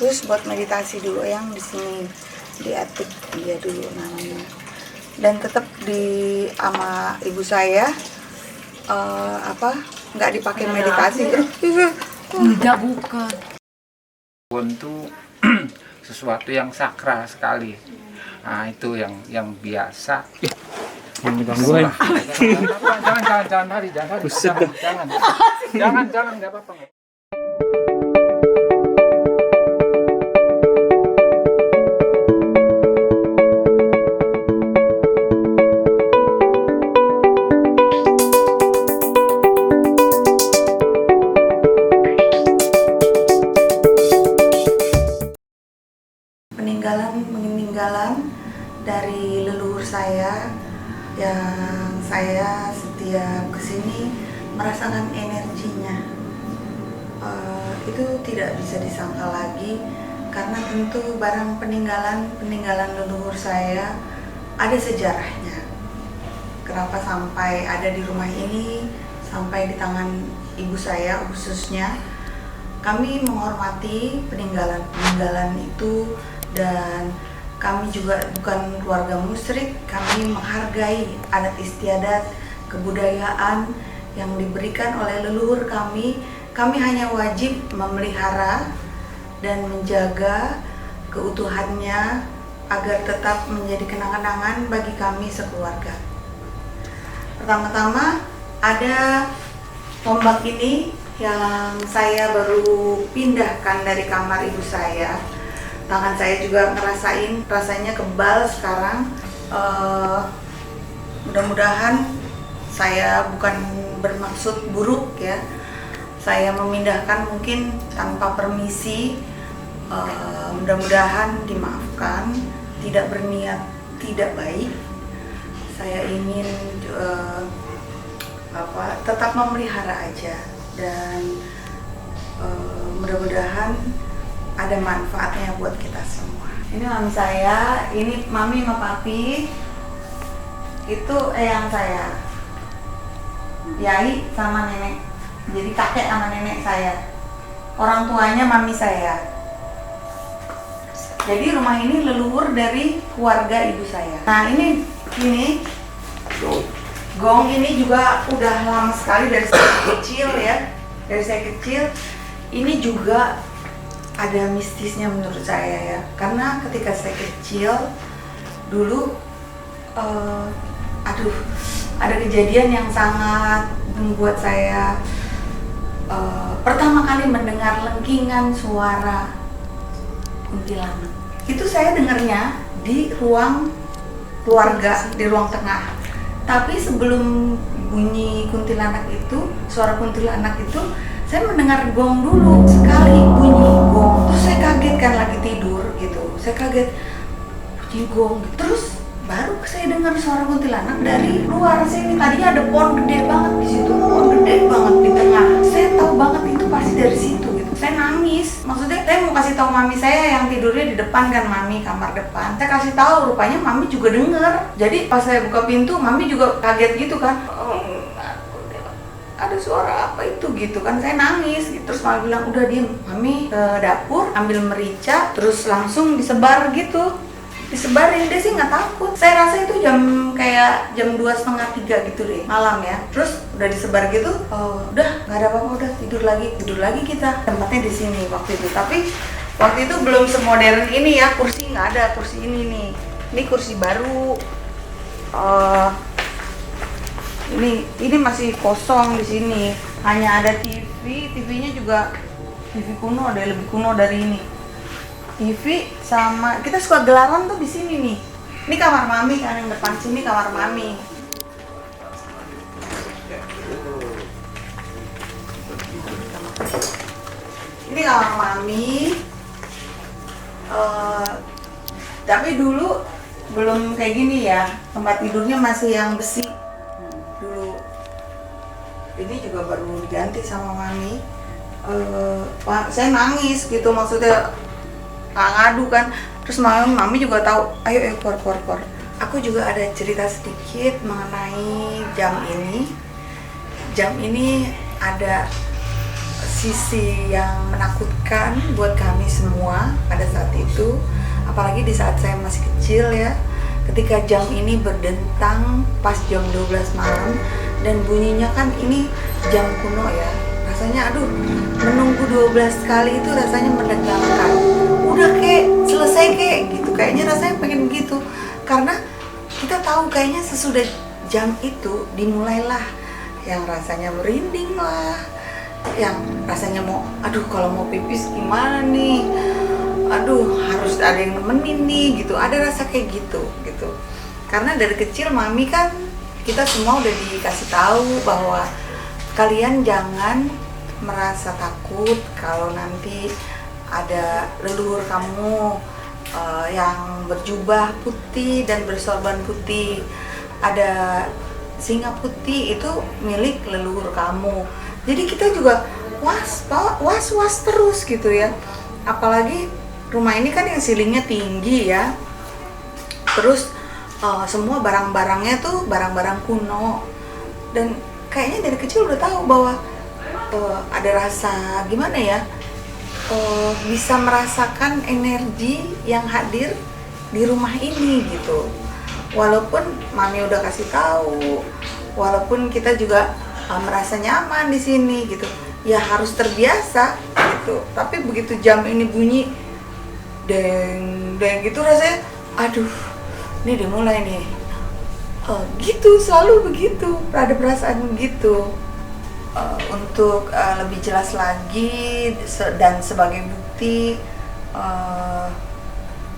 Terus buat meditasi dulu yang di sini diatik dia dulu namanya. Dan tetap di sama ibu saya nggak dipakai meditasi. Enggak, bukan. Itu sesuatu yang sakral sekali. Nah, itu yang biasa. Yang digangguin. Jangan hari, jangan, nggak apa-apa. Peninggalan dari leluhur saya yang saya setiap kesini merasakan energinya. Itu tidak bisa disangka lagi karena tentu barang peninggalan leluhur saya ada sejarahnya. Kenapa sampai ada di rumah ini, sampai di tangan ibu saya khususnya. Kami menghormati peninggalan itu, dan kami juga bukan keluarga musyrik. Kami menghargai adat istiadat, kebudayaan yang diberikan oleh leluhur kami. Kami hanya wajib memelihara dan menjaga keutuhannya agar tetap menjadi kenang-kenangan bagi kami sekeluarga. Pertama-tama ada tombak ini yang saya baru pindahkan dari kamar ibu saya. Tangan saya juga ngerasain rasanya kebal sekarang. Mudah-mudahan saya bukan bermaksud buruk ya. Saya memindahkan mungkin tanpa permisi. Mudah-mudahan dimaafkan, tidak berniat tidak baik. Saya ingin tetap memelihara aja, dan mudah-mudahan ada manfaatnya buat kita semua. Ini mami saya, ini mami sama papi, itu eyang saya, yai sama nenek, jadi kakek sama nenek saya, orang tuanya mami saya. Jadi rumah ini leluhur dari keluarga ibu saya. Nah ini gong ini juga udah lama sekali dari saya kecil ya, ini juga ada mistisnya menurut saya ya, karena ketika saya kecil dulu ada kejadian yang sangat membuat saya pertama kali mendengar lengkingan suara kuntilanak. Itu saya dengarnya di ruang keluarga, di ruang tengah. Tapi sebelum bunyi kuntilanak itu, suara kuntilanak itu, saya mendengar gong dulu sekali bunyi gong. Terus saya kaget kan, lagi tidur gitu. Saya kaget, jigong. Terus baru saya dengar suara kuntilanak dari luar sini. Tadinya ada pohon gede banget di situ, pohon gede banget di tengah. Saya tahu banget itu pasti dari situ gitu. Saya nangis. Maksudnya saya mau kasih tahu mami saya yang tidurnya di depan kan, mami kamar depan. Saya kasih tahu, rupanya mami juga dengar. Jadi pas saya buka pintu, mami juga kaget gitu kan. Ada suara apa itu gitu kan, saya nangis gitu. Terus mami bilang udah diem. Mami ke dapur ambil merica, terus langsung disebar gitu, disebarin. Dia sih nggak takut. Saya rasa itu kayak jam 2:30-3 gitu deh malam ya. Terus udah disebar gitu, udah nggak ada apa-apa, udah tidur lagi kita. Tempatnya di sini waktu itu, tapi waktu itu belum semodern ini ya, kursi nggak ada, kursi ini nih. Ini kursi baru. Ini masih kosong di sini. Hanya ada TV, TV-nya juga TV kuno, ada lebih kuno dari ini. TV sama kita suka gelaran tuh di sini nih. Ini kamar mami kan, yang depan sini kamar mami. Ini kamar mami. Tapi dulu belum kayak gini ya. Tempat tidurnya masih yang besi. Dulu ini juga baru diganti sama mami. Saya nangis gitu, maksudnya nggak ngadu kan. Terus mami juga tahu, ayo keluar. Aku juga ada cerita sedikit mengenai jam ini. Jam ini ada sisi yang menakutkan buat kami semua pada saat itu, apalagi di saat saya masih kecil ya. Ketika jam ini berdentang pas jam 12 malam dan bunyinya kan ini jam kuno ya. Rasanya menunggu 12 kali itu rasanya menegangkan. Udah selesai gitu. Kayaknya rasanya pengen begitu. Karena kita tahu kayaknya sesudah jam itu dimulailah yang rasanya merinding lah. Yang rasanya kalau mau pipis gimana nih? Harus ada yang nemenin nih gitu. Ada rasa kayak gitu. Karena dari kecil mami kan kita semua udah dikasih tahu bahwa kalian jangan merasa takut kalau nanti ada leluhur kamu yang berjubah putih dan bersorban putih, ada singa putih, itu milik leluhur kamu. Jadi kita juga was terus gitu ya. Apalagi rumah ini kan yang ceilingnya tinggi ya. Terus semua barang-barangnya tuh barang-barang kuno. Dan kayaknya dari kecil udah tahu bahwa ada rasa gimana ya, bisa merasakan energi yang hadir di rumah ini gitu. Walaupun mami udah kasih tahu, walaupun kita juga merasa nyaman di sini gitu, ya harus terbiasa gitu. Tapi begitu jam ini bunyi deng gitu, rasanya ini udah mulai nih. Gitu, selalu begitu, ada perasaan begitu. Untuk lebih jelas lagi dan sebagai bukti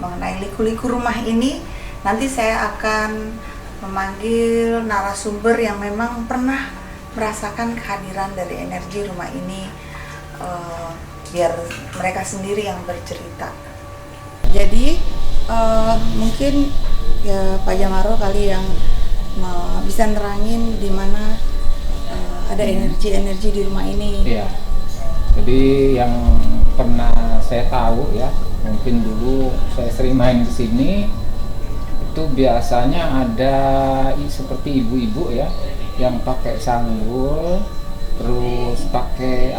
mengenai liku-liku rumah ini, nanti saya akan memanggil narasumber yang memang pernah merasakan kehadiran dari energi rumah ini, biar mereka sendiri yang bercerita. Jadi mungkin ya Pak Jamaro kali yang bisa nerangin di mana ada energi-energi di rumah ini. Iya. Jadi yang pernah saya tahu ya, mungkin dulu saya sering main ke sini, itu biasanya ada seperti ibu-ibu ya yang pakai sanggul, terus pakai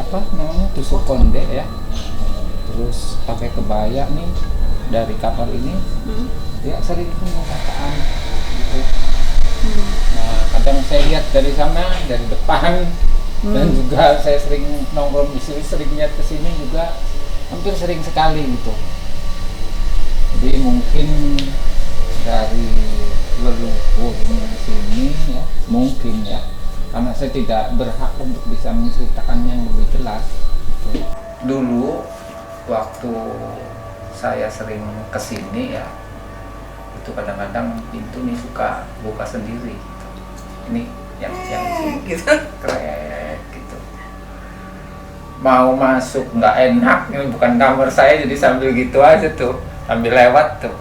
tusuk konde ya, terus pakai kebaya nih dari kamar ini. Ya sering penguasaan gitu. Nah kadang saya lihat dari sana, dari depan, dan juga saya sering nongkrong di sini, sering lihat ke sini juga, hampir sering sekali gitu. Jadi mungkin dari leluhurnya di sini ya, mungkin ya, karena saya tidak berhak untuk bisa menceritakan yang lebih jelas gitu. Dulu waktu saya sering kesini ya, itu kadang-kadang pintu nih suka buka sendiri gitu. Ini yang sini Gitu. krek gitu, mau masuk nggak enak, ini bukan kamar saya, jadi sambil gitu aja tuh, sambil lewat tuh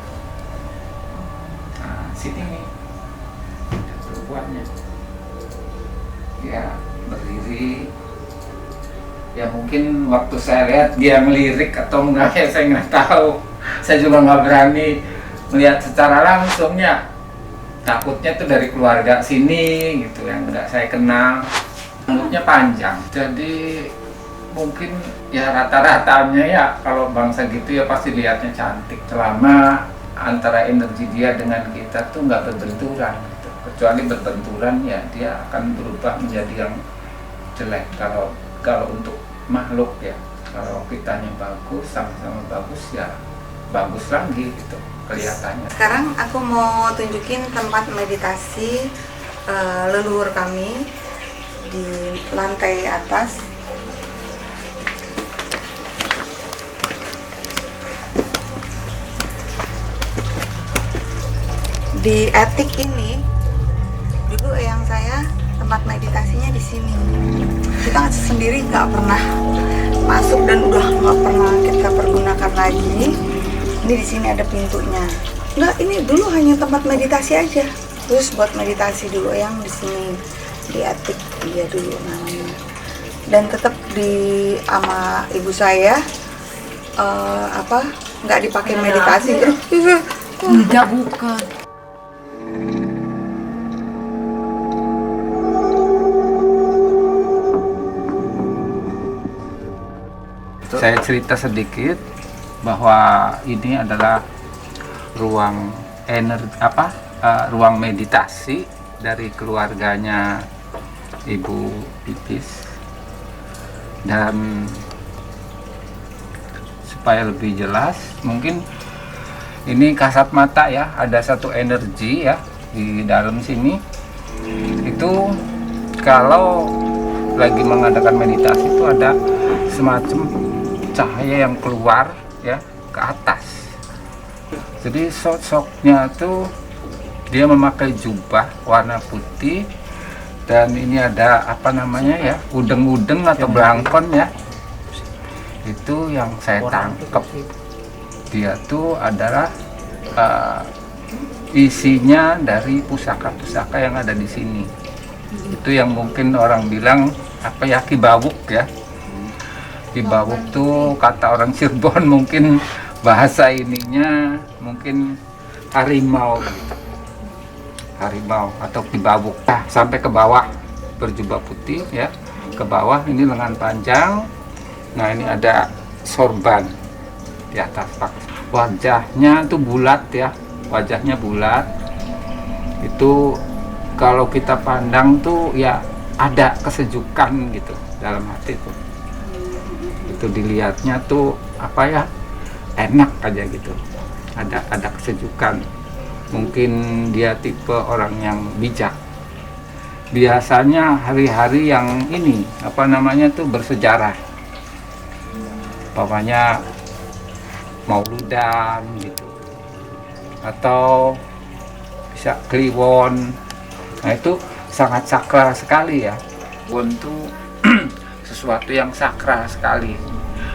sini nih perempuannya ya berdiri ya, mungkin waktu saya lihat dia ngelirik atau enggak ya saya nggak tahu, saya juga nggak berani melihat secara langsung ya, takutnya tuh dari keluarga sini gitu yang nggak saya kenal. Rambutnya panjang, jadi mungkin ya rata-ratanya ya kalau bangsa gitu ya pasti lihatnya cantik, selama antara energi dia dengan kita tuh nggak berbenturan gitu. Kecuali berbenturan ya dia akan berubah menjadi yang jelek. Kalau untuk makhluk ya, kalau kitanya bagus, sama-sama bagus ya bagus lagi gitu kelihatannya. Sekarang aku mau tunjukin tempat meditasi leluhur kami di lantai atas. Di Etik ini dulu yang saya tempat meditasinya di sini. Kita sendiri nggak pernah masuk dan udah nggak pernah kita pergunakan lagi. Ini di sini ada pintunya. Nggak, ini dulu hanya tempat meditasi aja. Terus buat meditasi dulu yang di sini di Etik dia dulu namanya. Dan tetap di sama ibu saya nggak dipakai meditasi. Tidak, bukan. Saya cerita sedikit bahwa ini adalah ruang ruang meditasi dari keluarganya Ibu Pipis. Dan supaya lebih jelas, mungkin ini kasat mata ya, ada satu energi ya di dalam sini. Itu kalau lagi mengadakan meditasi itu ada semacam cahaya yang keluar ya ke atas. Jadi sosoknya tuh dia memakai jubah warna putih, dan ini ada apa namanya ya, udeng-udeng atau belangkon ya. Itu yang saya tangkap. Dia tuh adalah isinya dari pusaka-pusaka yang ada di sini. Itu yang mungkin orang bilang apa ya, kibawuk ya. Kibawuk tuh kata orang Cirebon, mungkin bahasa ininya mungkin harimau gitu. Harimau atau kibawuk. Nah, sampai ke bawah berjubah putih ya. Ke bawah ini lengan panjang. Nah, ini ada sorban di atas. Wajahnya tuh bulat ya. Wajahnya bulat. Itu kalau kita pandang tuh ya ada kesejukan gitu dalam hati tuh. Itu dilihatnya tuh apa ya, enak aja gitu, ada kesejukan. Mungkin dia tipe orang yang bijak. Biasanya hari-hari yang ini apa namanya tuh bersejarah, umpamanya mauludan gitu, atau bisa kliwon. Nah itu sangat sakral sekali ya. Kliwon tuh sesuatu yang sakral sekali.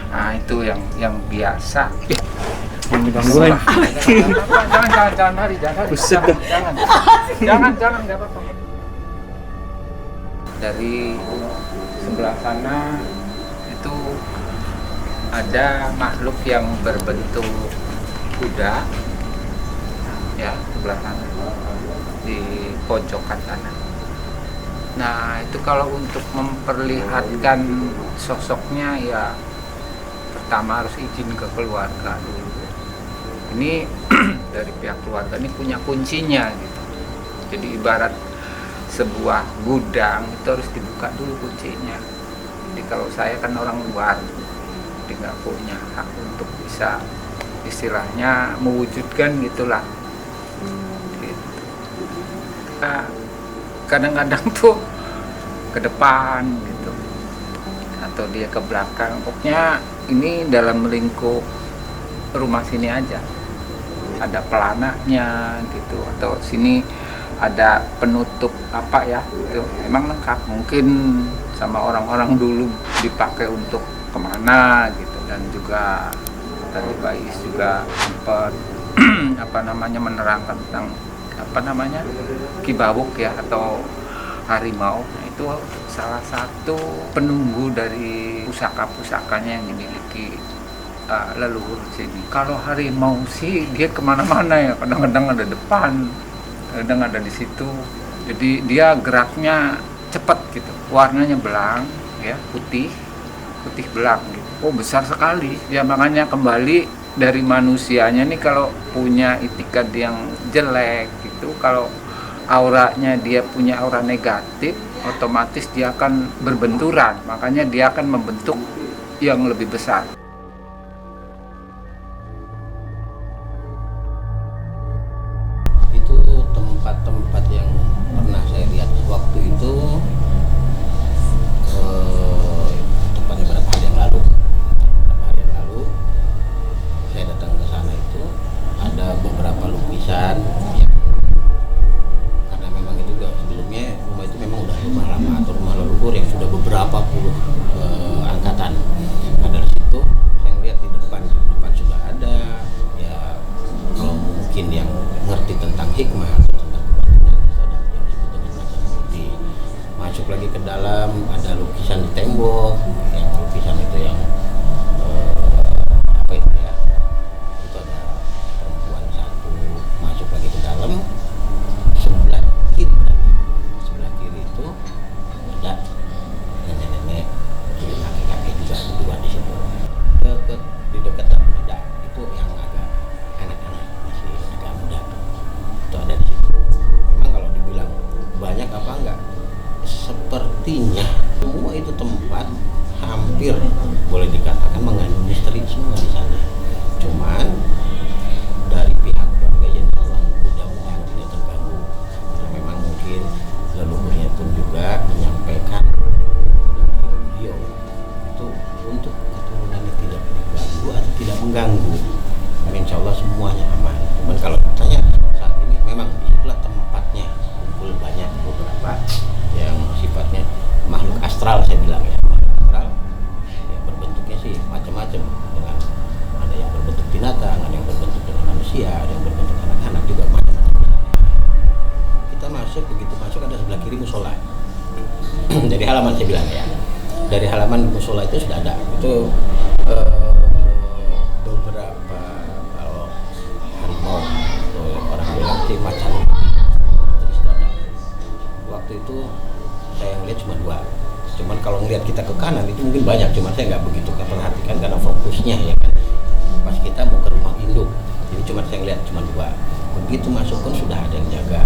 Nah itu yang biasa. Yang digangguin. Jangan hari, jangan, nggak apa-apa. Dari sebelah sana itu ada makhluk yang berbentuk kuda, ya sebelah sana di pojokan sana. Nah itu kalau untuk memperlihatkan sosoknya ya pertama harus izin ke keluarga dulu. Ini dari pihak keluarga ini punya kuncinya gitu. Jadi ibarat sebuah gudang itu harus dibuka dulu kuncinya. Jadi kalau saya kan orang luar, jadi nggak punya hak untuk bisa istilahnya mewujudkan gitulah. Gitu. Nah, kadang-kadang tuh ke depan gitu, atau dia ke belakang. Pokoknya ini dalam lingkup rumah sini aja. Ada pelananya gitu, atau sini ada penutup apa ya, itu emang lengkap. Mungkin sama orang-orang dulu dipakai untuk kemana gitu. Dan juga tadi Pak Is juga sempat apa namanya menerangkan tentang apa namanya, kibawuk ya, atau harimau. Nah, itu salah satu penunggu dari pusaka-pusakanya yang dimiliki leluhur sini. Kalau harimau sih dia kemana-mana ya, kadang-kadang ada depan, kadang ada di situ. Jadi dia geraknya cepat gitu, warnanya belang ya, putih belang gitu. Oh, besar sekali ya, makanya kembali dari manusianya nih, kalau punya itikad yang jelek gitu, kalau auranya dia punya aura negatif, otomatis dia akan berbenturan, makanya dia akan membentuk yang lebih besar. Itu tempat-tempat yang pernah saya lihat waktu itu, tepatnya beberapa hari yang lalu saya datang ke sana. Itu ada beberapa lukisan yang, karena memang itu juga sebelumnya rumah itu memang udah rumah lama atau rumah leluhur yang sudah beberapa puluh angkatan. Nah, dari situ saya lihat di depan sudah ada ya, kalau mungkin yang ngerti tentang hikmah atau tentang kebatinan, ada yang disebut dengan macam bukti. Masuk lagi ke dalam, ada lukisan di tembok, yang lukisan itu yang apa itu ya, itu ada perempuan satu. Masuk lagi ke dalam, sebelah kiri itu ada nenek-nenek, kakek-kakek juga berdua di situ. Di dekat dapur ada, itu yang agak anak-anak, masih agak muda, itu ada di situ. Memang kalau dibilang banyak apa enggak, sepertinya semua itu tempat hampir boleh dikatakan mengandung misteri semua di sana. Cuman dari pihak keluarga yang Allah mudah-mudahan tidak terganggu, karena memang mungkin leluhurnya pun juga menyampaikan beliau itu untuk keturunannya tidak diganggu atau tidak mengganggu. Dan insya Allah semuanya aman. Cuman kalau ditanya saat ini memang itulah tempatnya, kumpul banyak beberapa yang sifatnya makhluk astral, saya bilang ya, makhluk astral yang berbentuknya sih macam-macam, dengan ada yang berbentuk binatang, ada yang berbentuk dengan manusia, ada yang berbentuk anak-anak juga, macam-macam. Kita masuk, begitu masuk ada sebelah kiri musola. Dari halaman saya bilang ya, dari halaman musola itu sudah ada itu beberapa, kalau harimau atau orang bilang sih macan terus ada. Waktu itu saya ngeliat cuma 2. Cuman kalau ngeliat kita ke kanan itu mungkin banyak, cuman saya nggak begitu perhatikan karena fokusnya ya kan. Pas kita mau ke rumah induk, jadi cuma saya ngeliat cuma 2. Begitu masuk pun sudah ada yang jaga.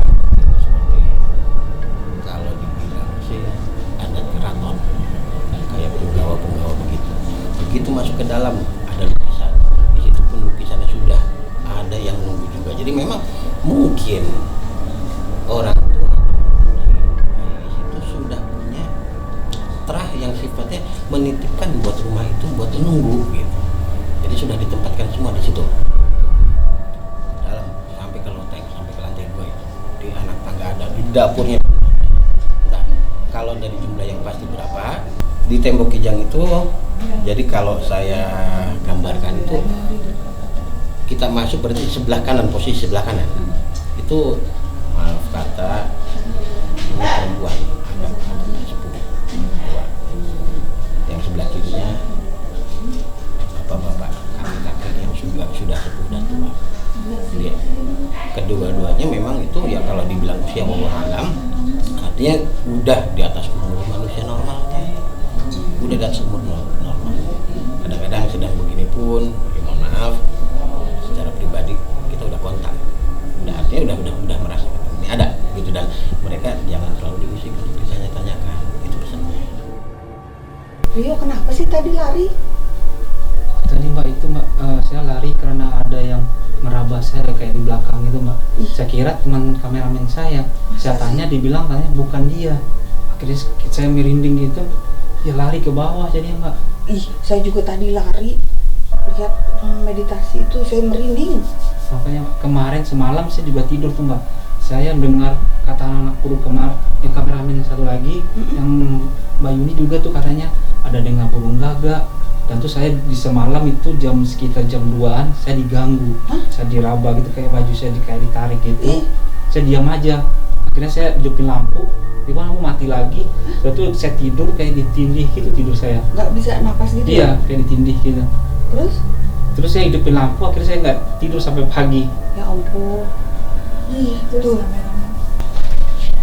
Seperti kalau dibilang sih adat keraton, kayak penggawa begitu. Begitu masuk ke dalam ada lukisan. Di situ pun lukisannya sudah ada yang nunggu juga. Jadi memang mungkin orang tua di situ sudah punya terah yang sifatnya menitipkan buat rumah itu buat menunggu gitu. Jadi sudah ditempatkan semua di situ. Dalam sampai ke loteng, sampai ke lantai 2 itu. Di anak tangga ada, di dapurnya. Nah, kalau dari jumlah yang pasti berapa, di tembok kijang itu, jadi kalau saya gambarkan itu, kita masuk berarti sebelah kanan, posisi sebelah kanan. Itu maaf kata ini perempuan, agak sepuh tua. Yang sebelah kirinya bapak-bapak, kakek-kakek yang sudah sepuh dan tua. Dia kedua-duanya memang itu ya, kalau dibilang usia wallahu alam, artinya udah di atas umur manusia normal, udah di atas umur normal. Kadang-kadang sedang begini pun, ya mohon maaf, secara pribadi kita udah kontak, udah artinya udah merasakan ini ada gitu, dan mereka jangan terlalu diusik untuk ditanya-tanyakan, itu pesannya. Rio kenapa sih tadi lari? Tadi mbak itu mbak, saya lari karena ada yang meraba saya kayak di belakang itu mbak. Saya kira teman kameramen saya tanya, dibilang katanya bukan dia. Akhirnya saya merinding gitu, ya lari ke bawah jadi mbak. Ih, saya juga tadi lari lihat meditasi itu, saya merinding. Makanya kemarin semalam saya juga tidur tuh mbak. Saya dengar kata anak guru kemarin, yang kameramen satu lagi, yang Mbak Yuni juga tuh katanya ada dengar burung gagak. Dan tuh saya di semalam itu sekitar jam 2-an saya diganggu. Saya diraba gitu, kayak baju saya kayak ditarik gitu. saya diam aja. Akhirnya saya hidupin lampu, tiba lampu mati lagi. Setelah itu saya tidur kayak ditindih gitu tidur saya. Nggak bisa napas gitu? Iya, kayak ditindih gitu. Terus saya hidupin lampu, akhirnya saya nggak tidur sampai pagi. Ya ampun. Iya, tuh.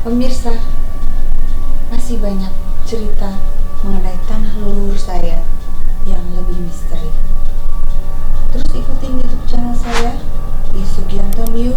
Pemirsa, masih banyak cerita mengenai tanah leluhur saya yang lebih misteri. Terus ikutin YouTube channel saya di Sugianto New